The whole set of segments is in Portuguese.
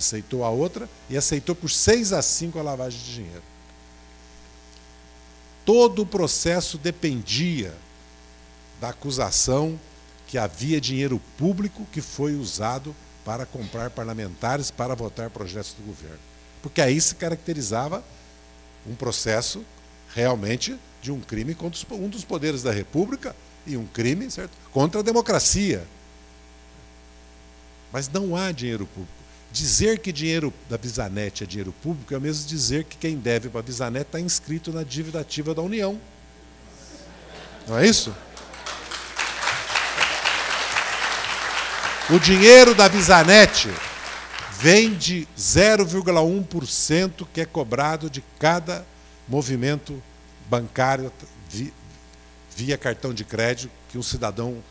aceitou a outra e aceitou por 6-5 a lavagem de dinheiro. Todo o processo dependia da acusação que havia dinheiro público que foi usado para comprar parlamentares para votar projetos do governo. Porque aí se caracterizava um processo realmente de um crime contra um dos poderes da República e um crime, certo, contra a democracia. Mas não há dinheiro público. Dizer que dinheiro da Visanet é dinheiro público é o mesmo dizer que quem deve para a Visanet está inscrito na dívida ativa da União. Não é isso? O dinheiro da Visanet vem de 0,1% que é cobrado de cada movimento bancário via cartão de crédito que um cidadão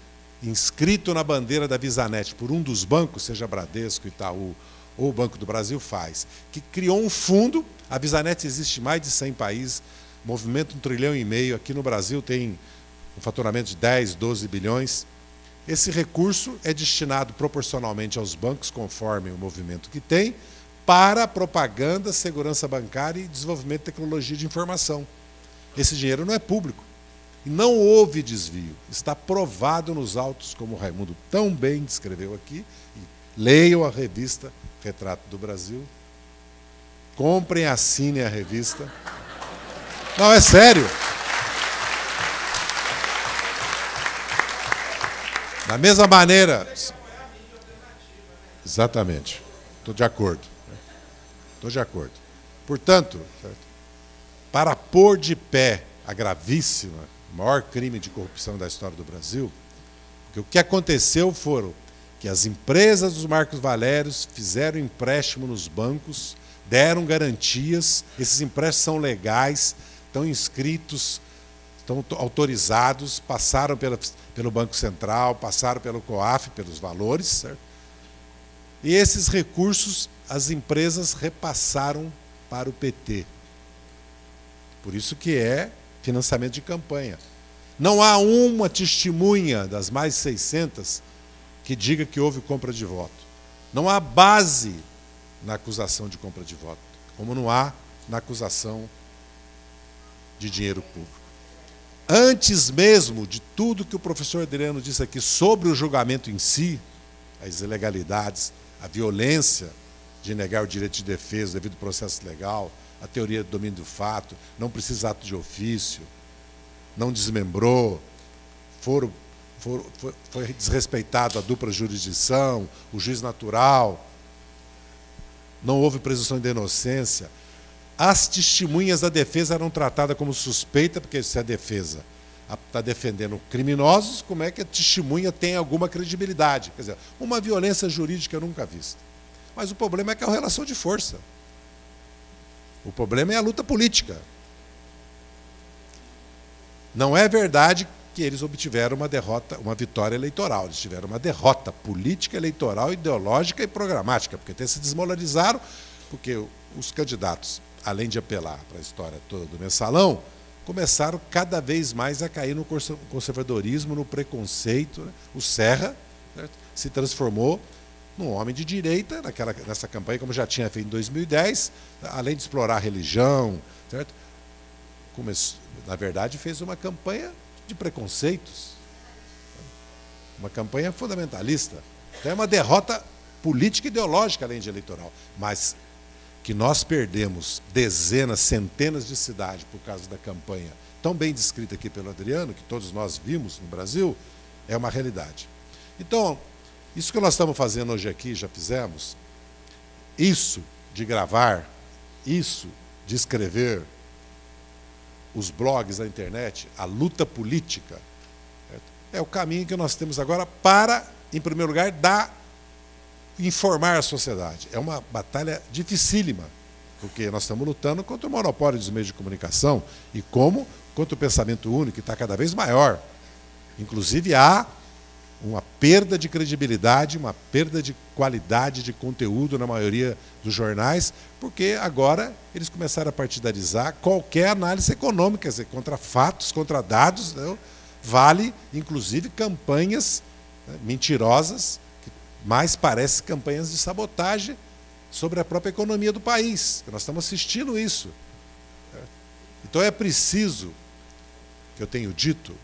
inscrito na bandeira da Visanet por um dos bancos, seja Bradesco, Itaú ou o Banco do Brasil, faz, que criou um fundo. A Visanet existe em mais de 100 países, movimenta 1,5 trilhão, aqui no Brasil tem um faturamento de 10, 12 bilhões. Esse recurso é destinado proporcionalmente aos bancos, conforme o movimento que tem, para propaganda, segurança bancária e desenvolvimento de tecnologia de informação. Esse dinheiro não é público. E não houve desvio. Está provado nos autos, como o Raimundo tão bem descreveu aqui. E leiam a revista Retrato do Brasil. Comprem, assinem a revista. Não, é sério. Da mesma maneira... Exatamente. Estou de acordo. Estou de acordo. Portanto, para pôr de pé a gravíssima, o maior crime de corrupção da história do Brasil, porque o que aconteceu foram que as empresas dos Marcos Valérios fizeram empréstimo nos bancos, deram garantias, esses empréstimos são legais, estão inscritos, estão autorizados, passaram pelo Banco Central, passaram pelo COAF, pelos valores, certo? E esses recursos as empresas repassaram para o PT. Por isso que é financiamento de campanha. Não há uma testemunha das mais de 600 que diga que houve compra de voto. Não há base na acusação de compra de voto, como não há na acusação de dinheiro público. Antes mesmo de tudo que o professor Adriano disse aqui sobre o julgamento em si, as ilegalidades, a violência de negar o direito de defesa devido ao processo legal, a teoria do domínio do fato, não precisa ato de ofício, não desmembrou, foi desrespeitado a dupla jurisdição, o juiz natural, não houve presunção de inocência. As testemunhas da defesa eram tratadas como suspeita, porque se a defesa está defendendo criminosos, como é que a testemunha tem alguma credibilidade? Quer dizer, uma violência jurídica nunca vista. Mas o problema é que é a relação de força. O problema é a luta política. Não é verdade que eles obtiveram uma derrota, uma vitória eleitoral. Eles tiveram uma derrota política, eleitoral, ideológica e programática, porque até se desmoralizaram, porque os candidatos, além de apelar para a história toda do mensalão, começaram cada vez mais a cair no conservadorismo, no preconceito, né? O Serra, certo, se transformou num homem de direita nessa campanha, como já tinha feito em 2010, além de explorar a religião, certo? Na verdade, fez uma campanha de preconceitos, uma campanha fundamentalista. Então é uma derrota política e ideológica, além de eleitoral. Mas que nós perdemos dezenas, centenas de cidades por causa da campanha tão bem descrita aqui pelo Adriano, que todos nós vimos no Brasil, é uma realidade. Então, isso que nós estamos fazendo hoje aqui, já fizemos, isso de gravar, isso de escrever, os blogs na internet, a luta política, é o caminho que nós temos agora para, em primeiro lugar, informar a sociedade. É uma batalha dificílima, porque nós estamos lutando contra o monopólio dos meios de comunicação e contra o pensamento único, que está cada vez maior. Inclusive, há uma perda de credibilidade, uma perda de qualidade de conteúdo na maioria dos jornais, porque agora eles começaram a partidarizar qualquer análise econômica, quer dizer, contra fatos, contra dados, né? Vale, inclusive, campanhas, né, mentirosas, que mais parecem campanhas de sabotagem sobre a própria economia do país. Nós estamos assistindo isso. Então é preciso, que eu tenho dito,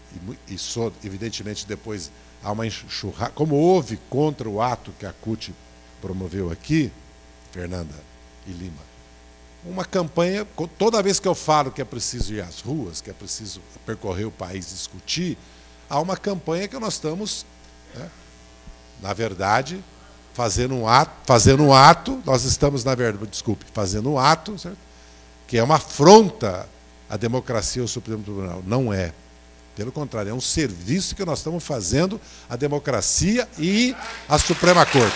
e sou, evidentemente, depois há uma enxurrada, como houve contra o ato que a CUT promoveu aqui, Fernanda e Lima, uma campanha, toda vez que eu falo que é preciso ir às ruas, que é preciso percorrer o país, discutir, há uma campanha que nós estamos, né, na verdade, fazendo um ato, nós estamos, na verdade, fazendo um ato, certo? Que é uma afronta à democracia ao Supremo Tribunal. Não é. Pelo contrário, é um serviço que nós estamos fazendo à democracia e à Suprema Corte.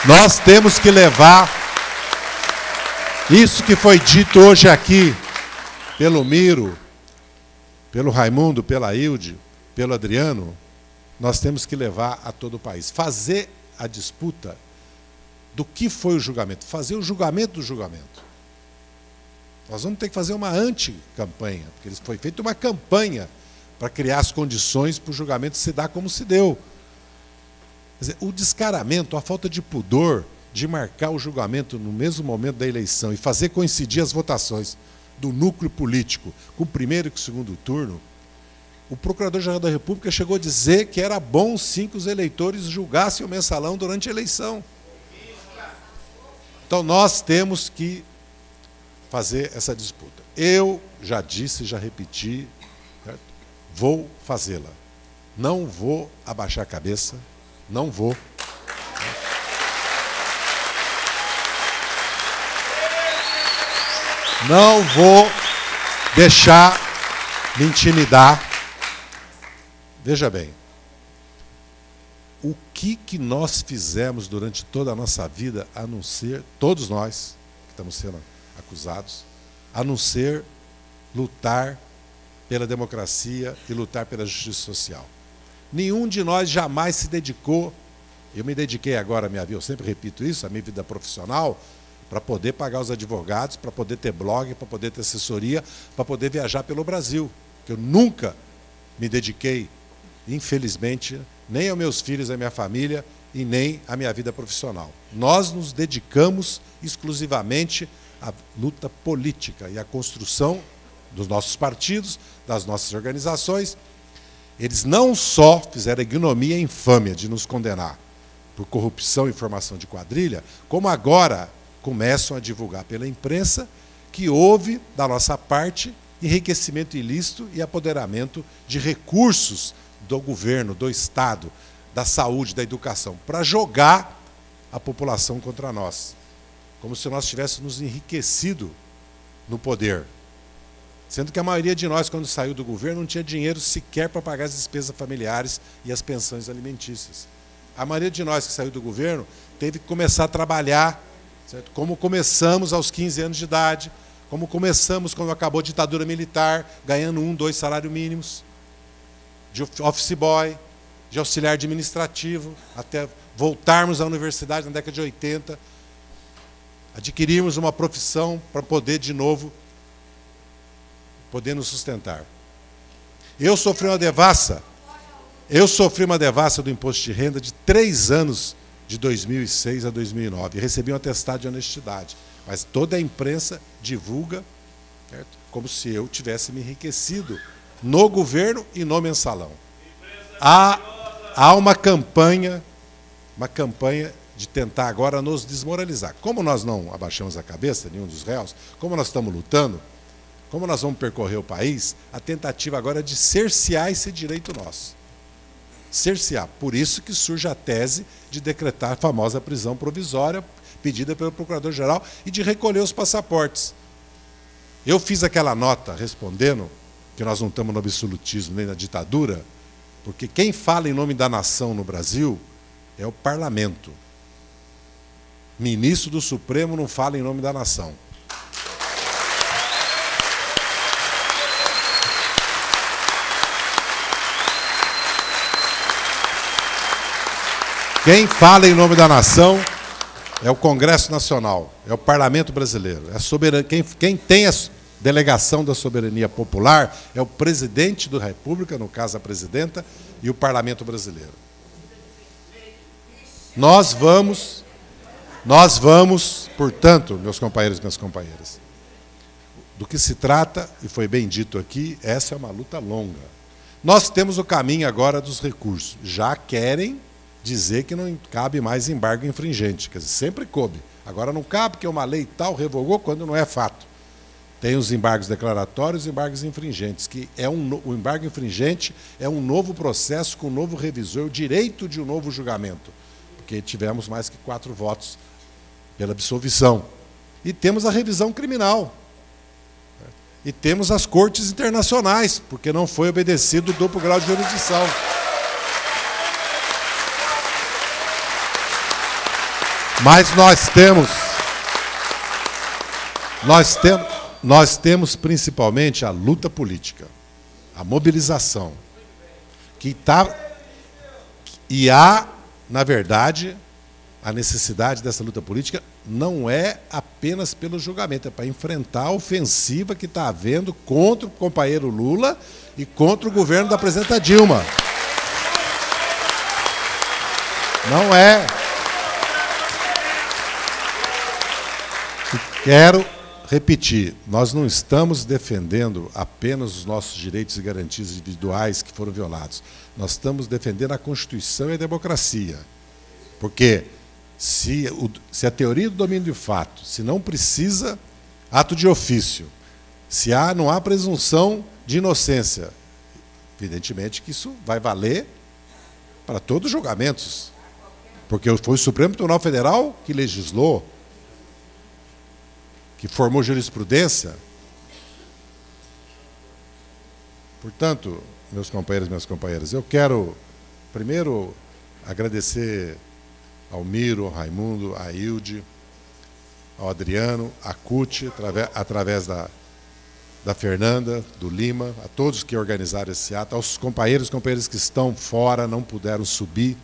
Nós temos que levar isso que foi dito hoje aqui pelo Miro, pelo Raimundo, pela Hilde, pelo Adriano, nós temos que levar a todo o país. Fazer a disputa do que foi o julgamento, fazer o julgamento do julgamento. Nós vamos ter que fazer uma anti-campanha, porque foi feita uma campanha para criar as condições para o julgamento se dar como se deu. Quer dizer, o descaramento, a falta de pudor de marcar o julgamento no mesmo momento da eleição e fazer coincidir as votações do núcleo político com o primeiro e com o segundo turno, o Procurador-Geral da República chegou a dizer que era bom sim que os eleitores julgassem o mensalão durante a eleição. Então nós temos que fazer essa disputa. Eu já disse, já repeti, certo? Vou fazê-la. Não vou abaixar a cabeça, não vou. Não vou deixar me intimidar. Veja bem, o que nós fizemos durante toda a nossa vida, a não ser, todos nós que estamos sendo acusados, a não ser lutar pela democracia e lutar pela justiça social. Nenhum de nós jamais se dedicou, eu me dediquei agora à minha vida, eu sempre repito isso, à minha vida profissional, para poder pagar os advogados, para poder ter blog, para poder ter assessoria, para poder viajar pelo Brasil. Eu nunca me dediquei, infelizmente, nem aos meus filhos, à minha família e nem à minha vida profissional. Nós nos dedicamos exclusivamente à luta política e à construção dos nossos partidos, das nossas organizações. Eles não só fizeram a ignomia e a infâmia de nos condenar por corrupção e formação de quadrilha, como agora começam a divulgar pela imprensa que houve, da nossa parte, enriquecimento ilícito e apoderamento de recursos do governo, do Estado, da saúde, da educação, para jogar a população contra nós, como se nós tivéssemos enriquecido no poder. Sendo que a maioria de nós, quando saiu do governo, não tinha dinheiro sequer para pagar as despesas familiares e as pensões alimentícias. A maioria de nós que saiu do governo teve que começar a trabalhar, certo? Como começamos aos 15 anos de idade, como começamos quando acabou a ditadura militar, ganhando 1, 2 salários mínimos, de office boy, de auxiliar administrativo, até voltarmos à universidade na década de 80, adquirirmos uma profissão para poder, de novo, poder nos sustentar. Eu sofri uma devassa do imposto de renda de 3 anos, de 2006 a 2009, e recebi um atestado de honestidade. Mas toda a imprensa divulga, certo? Como se eu tivesse me enriquecido no governo e no mensalão. Há uma campanha de tentar agora nos desmoralizar. Como nós não abaixamos a cabeça, nenhum dos réus, como nós estamos lutando, como nós vamos percorrer o país, a tentativa agora é de cercear esse direito nosso. Cercear. Por isso que surge a tese de decretar a famosa prisão provisória pedida pelo Procurador-Geral e de recolher os passaportes. Eu fiz aquela nota respondendo que nós não estamos no absolutismo nem na ditadura, porque quem fala em nome da nação no Brasil é o parlamento. Ministro do Supremo não fala em nome da nação. Quem fala em nome da nação é o Congresso Nacional, é o Parlamento Brasileiro. É quem tem a delegação da soberania popular é o presidente da República, no caso a presidenta, e o Parlamento Brasileiro. Nós vamos, portanto, meus companheiros e minhas companheiras, do que se trata, e foi bem dito aqui, essa é uma luta longa. Nós temos o caminho agora dos recursos. Já querem dizer que não cabe mais embargo infringente. Quer dizer, sempre coube. Agora não cabe porque uma lei tal revogou quando não é fato. Tem os embargos declaratórios e embargos infringentes, que o embargo infringente é um novo processo com um novo revisor, o direito de um novo julgamento, porque tivemos mais que 4 votos pela absolvição. E temos a revisão criminal. E temos as cortes internacionais, porque não foi obedecido o duplo grau de jurisdição. Mas nós temos principalmente a luta política, a mobilização, e há, na verdade, a necessidade dessa luta política não é apenas pelo julgamento, é para enfrentar a ofensiva que está havendo contra o companheiro Lula e contra o governo da presidenta Dilma. Não é. Quero repetir, nós não estamos defendendo apenas os nossos direitos e garantias individuais que foram violados. Nós estamos defendendo a Constituição e a democracia. Porque se a teoria do domínio de fato, se não precisa ato de ofício, se não há presunção de inocência, evidentemente que isso vai valer para todos os julgamentos. Porque foi o Supremo Tribunal Federal que legislou, que formou jurisprudência. Portanto, meus companheiros e minhas companheiras, eu quero primeiro agradecer ao Miro, ao Raimundo, à Hilde, ao Adriano, à CUT, através da Fernanda, do Lima, a todos que organizaram esse ato, aos companheiros e companheiras que estão fora, não puderam subir,